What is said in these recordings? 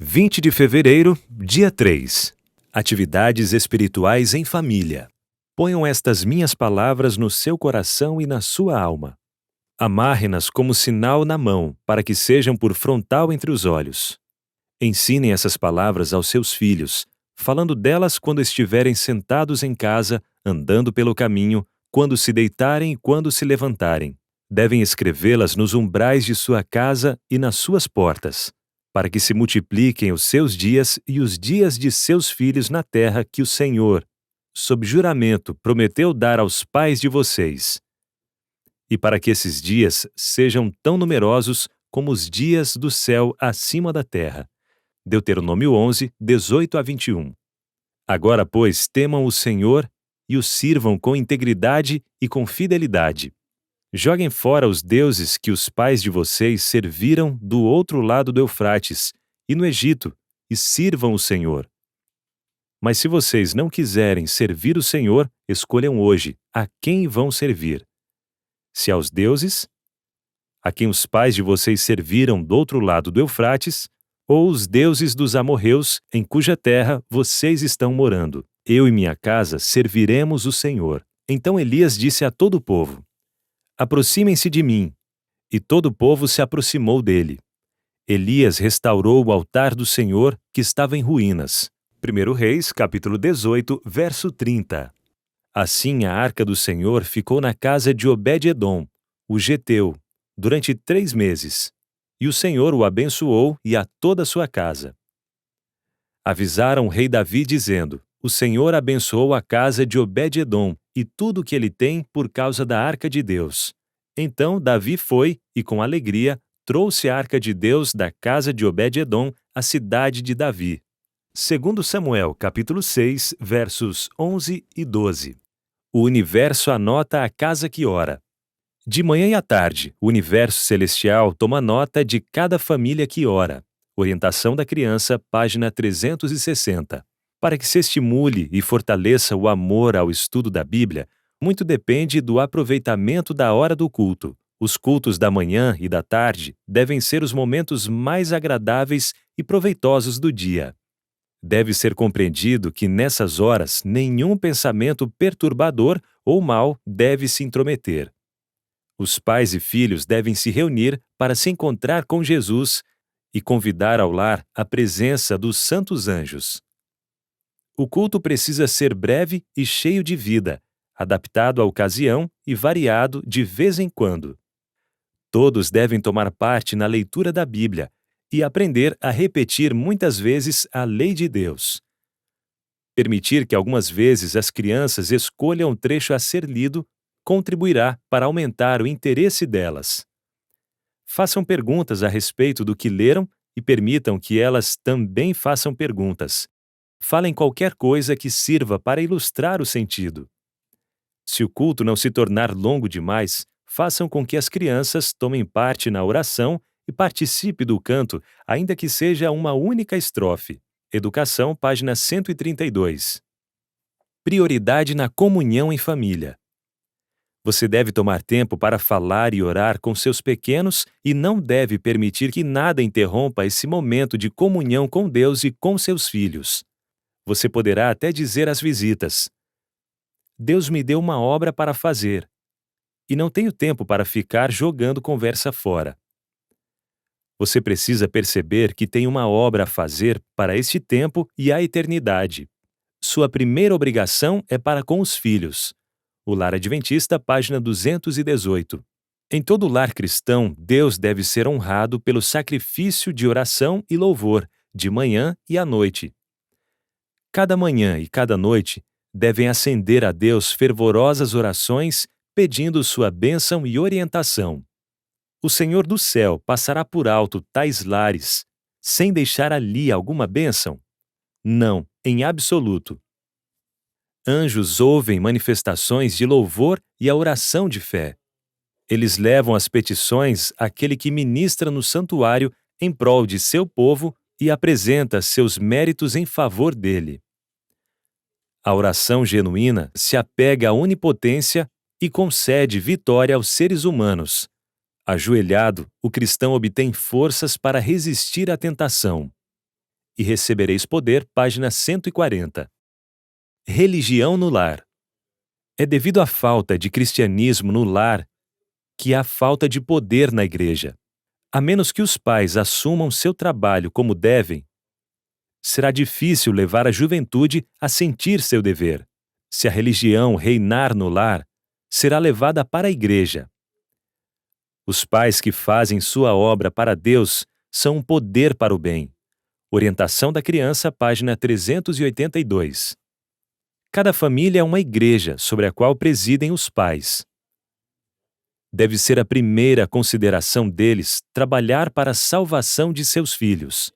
20 de fevereiro, dia 3. Atividades espirituais em família. Ponham estas minhas palavras no seu coração e na sua alma. Amarre-nas como sinal na mão, para que sejam por frontal entre os olhos. Ensinem essas palavras aos seus filhos, falando delas quando estiverem sentados em casa, andando pelo caminho, quando se deitarem e quando se levantarem. Devem escrevê-las nos umbrais de sua casa e nas suas portas, para que se multipliquem os seus dias e os dias de seus filhos na terra que o Senhor, sob juramento, prometeu dar aos pais de vocês. E para que esses dias sejam tão numerosos como os dias do céu acima da terra. Deuteronômio 11, 18 a 21. Agora, pois, temam o Senhor e o sirvam com integridade e com fidelidade. Joguem fora os deuses que os pais de vocês serviram do outro lado do Eufrates e no Egito, e sirvam o Senhor. Mas se vocês não quiserem servir o Senhor, escolham hoje a quem vão servir. Se aos deuses, a quem os pais de vocês serviram do outro lado do Eufrates, ou os deuses dos amorreus, em cuja terra vocês estão morando. Eu e minha casa serviremos o Senhor. Então Elias disse a todo o povo: aproximem-se de mim. E todo o povo se aproximou dele. Elias restaurou o altar do Senhor, que estava em ruínas. 1 Reis, capítulo 18, verso 30. Assim a arca do Senhor ficou na casa de Obed-edom, o geteu, durante 3 meses. E o Senhor o abençoou e a toda a sua casa. Avisaram o rei Davi dizendo: o Senhor abençoou a casa de Obed-edom e tudo o que ele tem por causa da arca de Deus. Então Davi foi e com alegria trouxe a arca de Deus da casa de Obed-edom à cidade de Davi. 2 Samuel, capítulo 6, versos 11 e 12. O universo anota a casa que ora. De manhã e à tarde, o universo celestial toma nota de cada família que ora. Orientação da criança, página 360. Para que se estimule e fortaleça o amor ao estudo da Bíblia, muito depende do aproveitamento da hora do culto. Os cultos da manhã e da tarde devem ser os momentos mais agradáveis e proveitosos do dia. Deve ser compreendido que nessas horas nenhum pensamento perturbador ou mau deve se intrometer. Os pais e filhos devem se reunir para se encontrar com Jesus e convidar ao lar a presença dos santos anjos. O culto precisa ser breve e cheio de vida, adaptado à ocasião e variado de vez em quando. Todos devem tomar parte na leitura da Bíblia e aprender a repetir muitas vezes a lei de Deus. Permitir que algumas vezes as crianças escolham um trecho a ser lido contribuirá para aumentar o interesse delas. Façam perguntas a respeito do que leram e permitam que elas também façam perguntas. Falem qualquer coisa que sirva para ilustrar o sentido. Se o culto não se tornar longo demais, façam com que as crianças tomem parte na oração e participe do canto, ainda que seja uma única estrofe. Educação, página 132. Prioridade na comunhão em família. Você deve tomar tempo para falar e orar com seus pequenos e não deve permitir que nada interrompa esse momento de comunhão com Deus e com seus filhos. Você poderá até dizer às visitas: Deus me deu uma obra para fazer, e não tenho tempo para ficar jogando conversa fora. Você precisa perceber que tem uma obra a fazer para este tempo e a eternidade. Sua primeira obrigação é para com os filhos. O Lar Adventista, página 218. Em todo lar cristão, Deus deve ser honrado pelo sacrifício de oração e louvor, de manhã e à noite. Cada manhã e cada noite devem acender a Deus fervorosas orações, pedindo sua bênção e orientação. O Senhor do céu passará por alto tais lares, sem deixar ali alguma bênção? Não, em absoluto. Anjos ouvem manifestações de louvor e a oração de fé. Eles levam as petições àquele que ministra no santuário em prol de seu povo e apresenta seus méritos em favor dele. A oração genuína se apega à onipotência e concede vitória aos seres humanos. Ajoelhado, o cristão obtém forças para resistir à tentação. e recebereis poder, página 140. Religião no lar. É devido à falta de cristianismo no lar que há falta de poder na igreja. A menos que os pais assumam seu trabalho como devem, será difícil levar a juventude a sentir seu dever. Se a religião reinar no lar, será levada para a igreja. Os pais que fazem sua obra para Deus são um poder para o bem. Orientação da criança, página 382. Cada família é uma igreja sobre a qual presidem os pais. Deve ser a primeira consideração deles trabalhar para a salvação de seus filhos.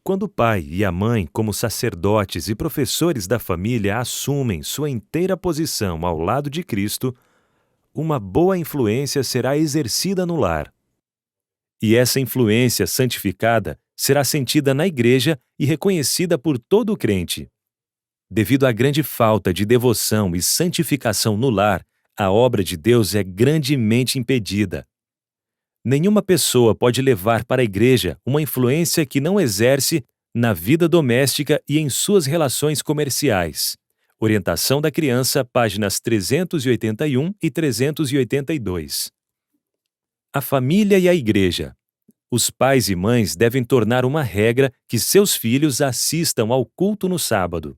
Quando o pai e a mãe, como sacerdotes e professores da família, assumem sua inteira posição ao lado de Cristo, uma boa influência será exercida no lar. E essa influência santificada será sentida na igreja e reconhecida por todo o crente. Devido à grande falta de devoção e santificação no lar, a obra de Deus é grandemente impedida. Nenhuma pessoa pode levar para a igreja uma influência que não exerce na vida doméstica e em suas relações comerciais. Orientação da criança, páginas 381 e 382. A família e a igreja. Os pais e mães devem tornar uma regra que seus filhos assistam ao culto no sábado.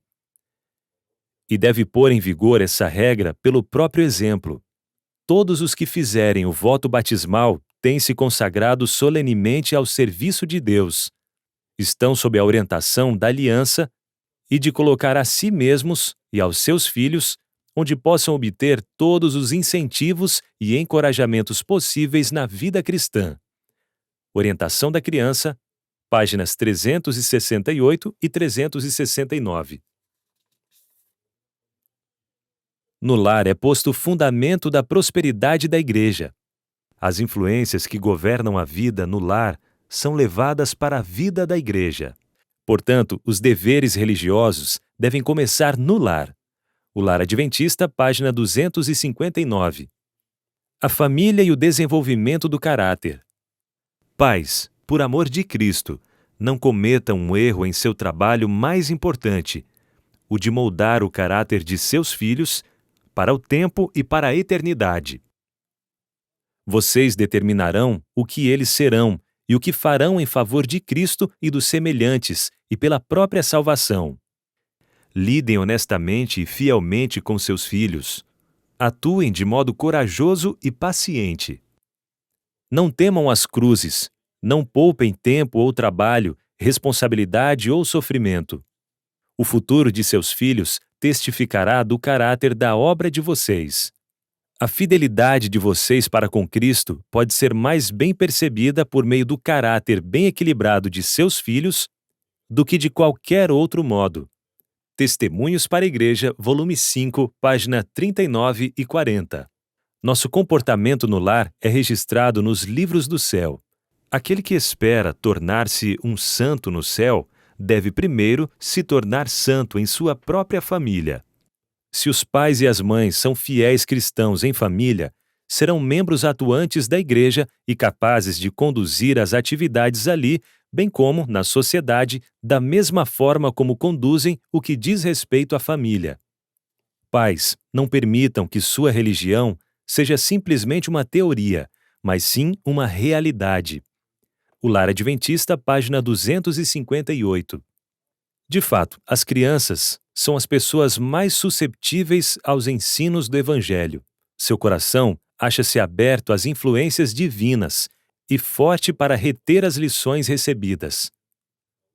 E deve pôr em vigor essa regra pelo próprio exemplo. Todos os que fizerem o voto batismal têm se consagrado solenemente ao serviço de Deus. Estão sob a orientação da aliança e de colocar a si mesmos e aos seus filhos, onde possam obter todos os incentivos e encorajamentos possíveis na vida cristã. Orientação da criança, páginas 368 e 369. No lar é posto o fundamento da prosperidade da igreja. As influências que governam a vida no lar são levadas para a vida da igreja. Portanto, os deveres religiosos devem começar no lar. O Lar Adventista, página 259. A família e o desenvolvimento do caráter. Pais, por amor de Cristo, não cometam um erro em seu trabalho mais importante, o de moldar o caráter de seus filhos para o tempo e para a eternidade. Vocês determinarão o que eles serão e o que farão em favor de Cristo e dos semelhantes e pela própria salvação. Lidem honestamente e fielmente com seus filhos. Atuem de modo corajoso e paciente. Não temam as cruzes, não poupem tempo ou trabalho, responsabilidade ou sofrimento. O futuro de seus filhos testificará do caráter da obra de vocês. A fidelidade de vocês para com Cristo pode ser mais bem percebida por meio do caráter bem equilibrado de seus filhos do que de qualquer outro modo. Testemunhos para a Igreja, volume 5, página 39 e 40. Nosso comportamento no lar é registrado nos livros do céu. Aquele que espera tornar-se um santo no céu deve primeiro se tornar santo em sua própria família. Se os pais e as mães são fiéis cristãos em família, serão membros atuantes da igreja e capazes de conduzir as atividades ali, bem como na sociedade, da mesma forma como conduzem o que diz respeito à família. Pais, não permitam que sua religião seja simplesmente uma teoria, mas sim uma realidade. O Lar Adventista, página 258. De fato, as crianças são as pessoas mais susceptíveis aos ensinos do Evangelho. Seu coração acha-se aberto às influências divinas e forte para reter as lições recebidas.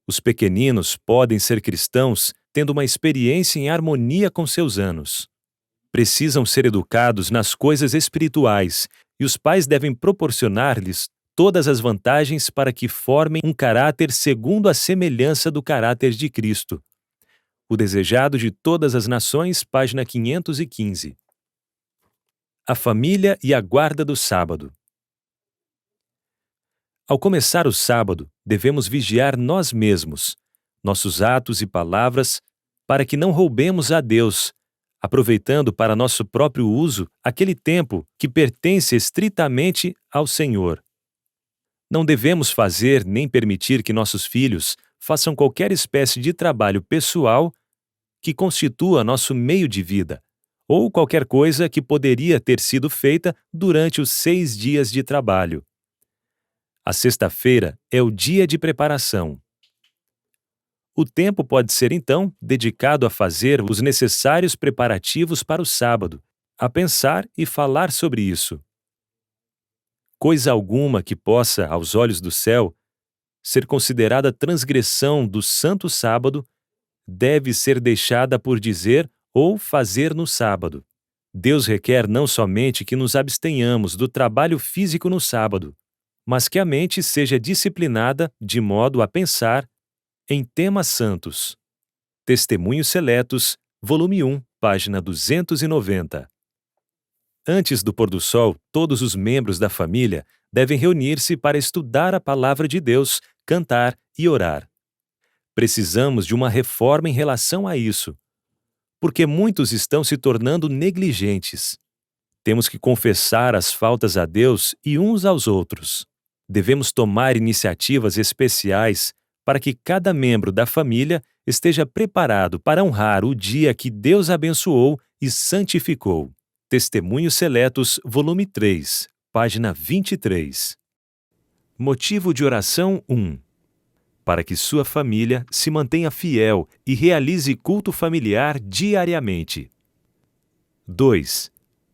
Os pequeninos podem ser cristãos tendo uma experiência em harmonia com seus anos. Precisam ser educados nas coisas espirituais e os pais devem proporcionar-lhes todas as vantagens para que formem um caráter segundo a semelhança do caráter de Cristo. O Desejado de Todas as Nações, página 515. A família e a guarda do sábado. Ao começar o sábado, devemos vigiar nós mesmos, nossos atos e palavras, para que não roubemos a Deus, aproveitando para nosso próprio uso aquele tempo que pertence estritamente ao Senhor. Não devemos fazer nem permitir que nossos filhos façam qualquer espécie de trabalho pessoal que constitua nosso meio de vida, ou qualquer coisa que poderia ter sido feita durante os 6 dias de trabalho. A sexta-feira é o dia de preparação. O tempo pode ser, então, dedicado a fazer os necessários preparativos para o sábado, a pensar e falar sobre isso. Coisa alguma que possa, aos olhos do céu, ser considerada transgressão do santo sábado deve ser deixada por dizer ou fazer no sábado. Deus requer não somente que nos abstenhamos do trabalho físico no sábado, mas que a mente seja disciplinada de modo a pensar em temas santos. Testemunhos Seletos, volume 1, página 290. Antes do pôr do sol, todos os membros da família devem reunir-se para estudar a palavra de Deus, cantar e orar. Precisamos de uma reforma em relação a isso, porque muitos estão se tornando negligentes. Temos que confessar as faltas a Deus e uns aos outros. Devemos tomar iniciativas especiais para que cada membro da família esteja preparado para honrar o dia que Deus abençoou e santificou. Testemunhos Seletos, volume 3, página 23. Motivo de oração 1. Para que sua família se mantenha fiel e realize culto familiar diariamente. 2.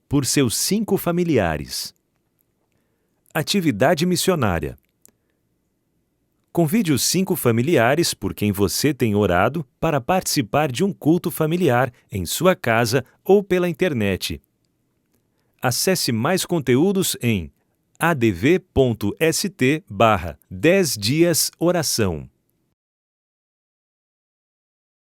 Por seus 5 familiares. Atividade missionária. Convide os 5 familiares por quem você tem orado para participar de um culto familiar em sua casa ou pela internet. Acesse mais conteúdos em adv.st/10 dias oração.